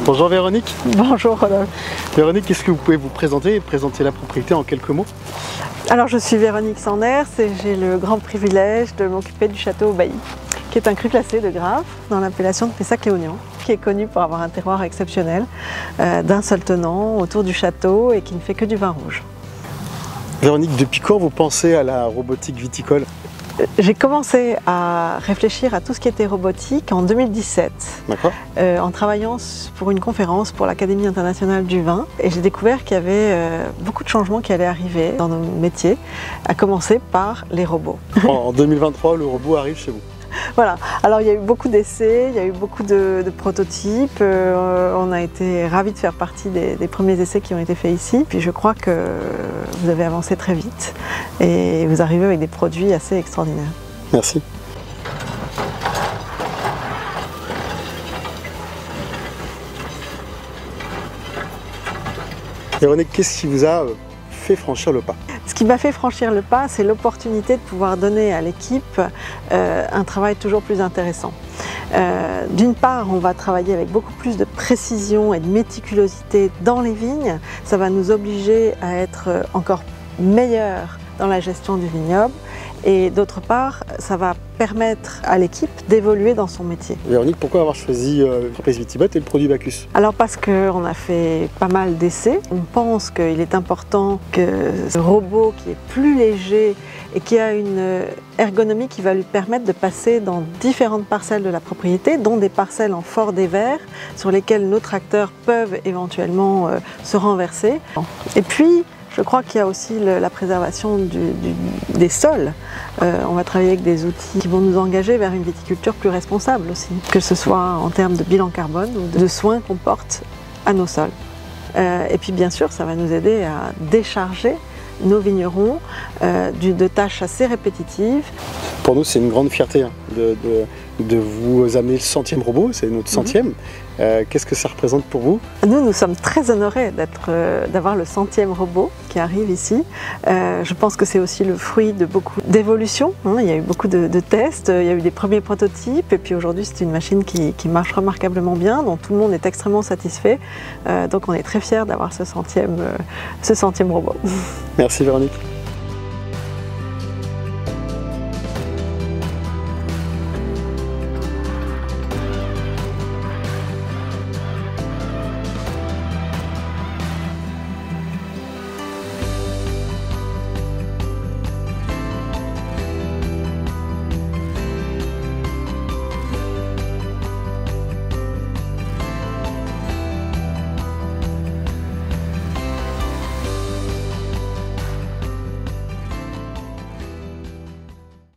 Bonjour Véronique. Bonjour Rodolphe. Véronique, est-ce que vous pouvez vous présenter et présenter la propriété en quelques mots? Alors je suis Véronique Sanders et j'ai le grand privilège de m'occuper du château au Bailly, qui est un cru classé de Graves dans l'appellation de Pessac-Léognan, qui est connu pour avoir un terroir exceptionnel, d'un seul tenant autour du château et qui ne fait que du vin rouge. Véronique, depuis quand vous pensez à la robotique viticole? J'ai commencé à réfléchir à tout ce qui était robotique en 2017, en travaillant pour une conférence pour l'Académie internationale du vin. Et j'ai découvert qu'il y avait beaucoup de changements qui allaient arriver dans nos métiers, à commencer par les robots. En 2023, le robot arrive chez vous. Voilà, alors il y a eu beaucoup d'essais, il y a eu beaucoup de prototypes, on a été ravis de faire partie des premiers essais qui ont été faits ici. Puis je crois que vous avez avancé très vite et vous arrivez avec des produits assez extraordinaires. Merci. Véronique, qu'est-ce qui vous a fait franchir le pas? Ce qui m'a fait franchir le pas, c'est l'opportunité de pouvoir donner à l'équipe un travail toujours plus intéressant. D'une part, on va travailler avec beaucoup plus de précision et de méticulosité dans les vignes. Ça va nous obliger à être encore meilleurs dans la gestion du vignoble. Et d'autre part, ça va permettre à l'équipe d'évoluer dans son métier. Véronique, pourquoi avoir choisi l'entreprise Vitibot et le produit Bacchus? Alors parce qu'on a fait pas mal d'essais. On pense qu'il est important que ce robot qui est plus léger et qui a une ergonomie qui va lui permettre de passer dans différentes parcelles de la propriété, dont des parcelles en fort dévers sur lesquelles nos tracteurs peuvent éventuellement se renverser. Et puis, je crois qu'il y a aussi la préservation des sols. On va travailler avec des outils qui vont nous engager vers une viticulture plus responsable aussi, que ce soit en termes de bilan carbone ou de soins qu'on porte à nos sols. Et puis bien sûr, ça va nous aider à décharger nos vignerons de tâches assez répétitives. Pour nous, c'est une grande fierté de vous amener le 100e robot, c'est notre 100e. Qu'est-ce que ça représente pour vous? Nous sommes très honorés d'avoir le 100e robot qui arrive ici. Je pense que c'est aussi le fruit de beaucoup d'évolutions. Il y a eu beaucoup de tests, il y a eu des premiers prototypes et puis aujourd'hui c'est une machine qui marche remarquablement bien, dont tout le monde est extrêmement satisfait. Donc on est très fiers d'avoir ce 100e robot. Merci Véronique.